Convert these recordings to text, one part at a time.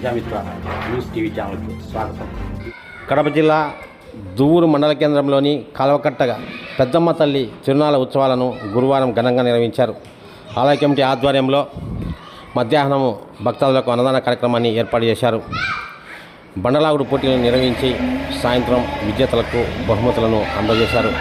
Prajamitra news TV ఛానల్కు స్వాగతం. కడప జిల్లా దువ్వూరు మండల కేంద్రంలోని కాలువకట్టగా పెద్దమ్మ తల్లి తిరునాళ్ళ ఉత్సవాలను గురువారం ఘనంగా నిర్వహించారు. ఆలయ కమిటీ ఆధ్వర్యంలో మధ్యాహ్నం భక్తులకు అన్నదాన కార్యక్రమాన్ని ఏర్పాటు చేశారు. బండలాగుడు పోటీలను నిర్వహించి సాయంత్రం విజేతలకు బహుమతులను అందజేశారు.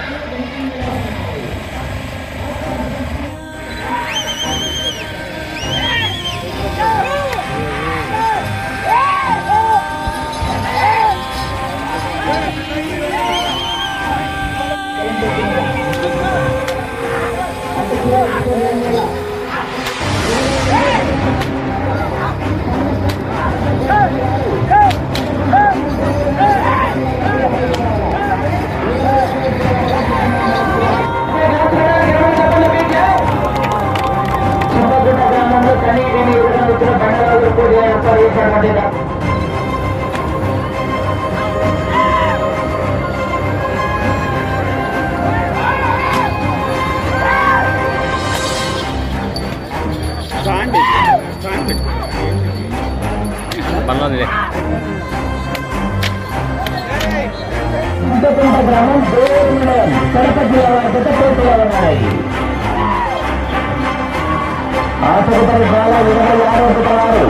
ఆసుపత్రి ద్వారా 26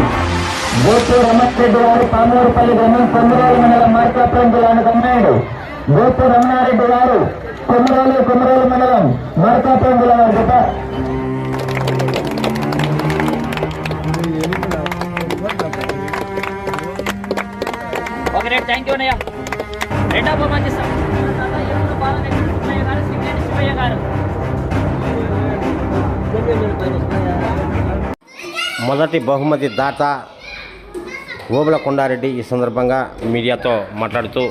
గోపు రమణరెడ్డి గారు పామూరుపల్లి గ్రామం కొమ్మరోలు మండలం మార్కాపురం జిల్లాకు అమ్మాడు. గోపు రమణారెడ్డి గారు కొమ్మరోలు మండలం మార్కాపురం జిల్లా వారి గత థ్యాంక్ యూ అన్నయ్య. రెండవ బహుమతి శివయ్య గారు. మొదటి బహుమతి దాత ఓబుల కొండారెడ్డి ఈ సందర్భంగా మీడియాతో మాట్లాడుతూ,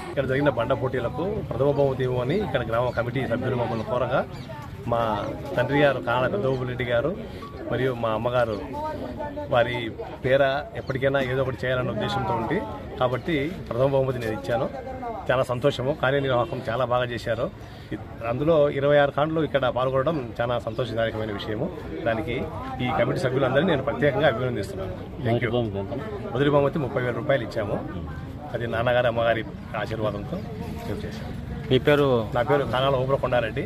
ఇక్కడ జరిగిన బండ పోటీలకు ప్రథమ బహుమతి ఇవ్వమని ఇక్కడ గ్రామ కమిటీ సభ్యులు మమ్మల్ని కోరగా మా తండ్రి గారు కాళ్ళ పెద్దరెడ్డి గారు మరియు మా అమ్మగారు వారి పేర ఎప్పటికైనా ఏదో ఒకటి చేయాలన్న ఉద్దేశంతో ఉంది కాబట్టి ప్రథమ బహుమతి నేను ఇచ్చాను. చాలా సంతోషము. కార్యనిర్వాహకం చాలా బాగా చేశారు. అందులో 26 కాండ్లు ఇక్కడ పాల్గొనడం చాలా సంతోషదాయకమైన విషయము. దానికి ఈ కమిటీ సభ్యులందరినీ నేను ప్రత్యేకంగా అభినందిస్తున్నాను. Thank you. మొదటి బహుమతి 30,000 రూపాయలు ఇచ్చాము. అది నాన్నగారి అమ్మగారి ఆశీర్వాదంతో సేవ్ చేశాను. మీ పేరు? నా పేరు కానాల ఓబుల కొండారెడ్డి.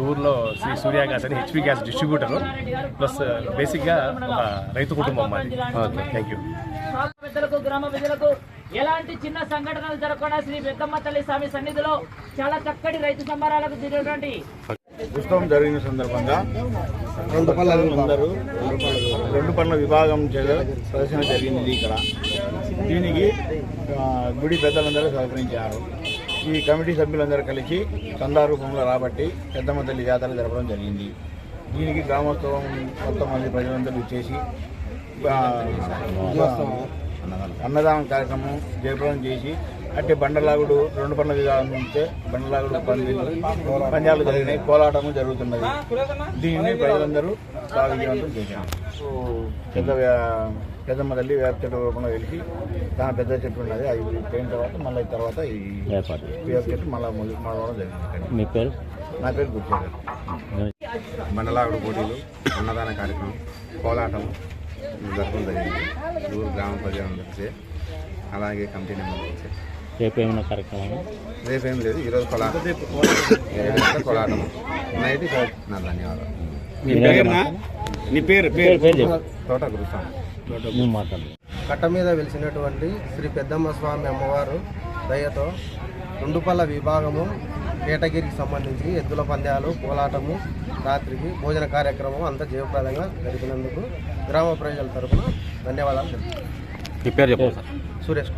ఊర్లో శ్రీ సూర్య గ్యాస్ అని హెచ్పి గ్యాస్ డిస్ట్రిబ్యూటరు ప్లస్ బేసిక్గా ఒక రైతు కుటుంబం మాది. Thank you. పెద్దలకు గ్రామ ప్రజలకు ఎలాంటి చిన్న సంఘటనలు జరగకుండా శ్రీ పెద్దమ్మ తల్లి స్వామి సన్నిధిలో చాలా చక్కటి రైతు సంబరాలకు తిరిగినటువంటి ఉత్సవం జరిగిన సందర్భంగా రెండు పనుల విభాగం ప్రదర్శన జరిగింది. ఇక్కడ దీనికి గుడి పెద్దలందరూ సహకరించారు. ఈ కమిటీ సభ్యులందరూ కలిసి చందా రూపంలో రాబట్టి పెద్దమ్మ తల్లి జాతర జరపడం జరిగింది. దీనికి గ్రామోత్సవం మొత్తం మంది ప్రజలందరూ ఇచ్చేసి అన్నదానం కార్యక్రమం జయప్రదం చేసి అంటే బండలాగుడు 2 పనుల విధానం ఉంటే బండలాగుడు పంద్యాలు జరిగినాయి. కోలాటము జరుగుతున్నది. దీన్ని ప్రజలందరూ చాలా విజయవంతం చేశారు. పెద్దమ్మ తల్లి వేప చెట్టు రూపంలో వెలిసి చాలా పెద్ద చెట్టు ఉన్నది. అది పోయిన తర్వాత ఈ వేప చెట్టు మళ్ళీ మొదలవడం జరిగింది. మీ పేరు? నా పేరు గుర్తు. బండలాగుడు పోటీలు, అన్నదాన కార్యక్రమం, కోలాటం జరపడం జరిగింది. ఊరు గ్రామ ప్రజలందరికీ అలాగే కమిటీ మెంబర్లు వచ్చాయి. రేపు ఏమైనా కార్యక్రమం? రేపేం లేదు. ఈరోజు కోలాటం నైట్. నా ధన్యవాదాలు. నీ పేరు? తోట గురుస్వామి. మాట్లాడు. కట్ట మీద వెలిసినటువంటి శ్రీ పెద్దమ్మ స్వామి అమ్మవారు దయతో రెండుపల్ల విభాగము కేటగిరికి సంబంధించి ఎద్దుల పంద్యాలు, కోలాటము, రాత్రికి భోజన కార్యక్రమం అంతా జయప్రదంగా జరిపినందుకు గ్రామ ప్రజల తరఫున ధన్యవాదాలు తెలుపుతున్నాను. మీ పేరు చెప్పండి సార్? సురేష్.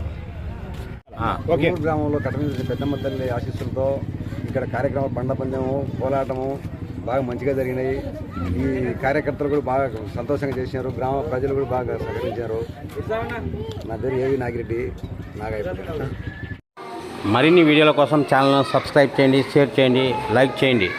గ్రామంలో కట్ట మీద పెద్దమ్మ తల్లి ఆశీస్సులతో ఇక్కడ కార్యక్రమం బండ పందెము, కోలాటము బాగా మంచిగా జరిగినాయి. ఈ కార్యకర్తలు కూడా బాగా సంతోషంగా చేసినారు. గ్రామ ప్రజలు కూడా బాగా సహకరించారు. నా పేరు ఏవి నాగిరెడ్డి, నాగయ్య. మరిన్ని వీడియోల కోసం ఛానల్ను సబ్స్క్రైబ్ చేయండి, షేర్ చేయండి, లైక్ చేయండి.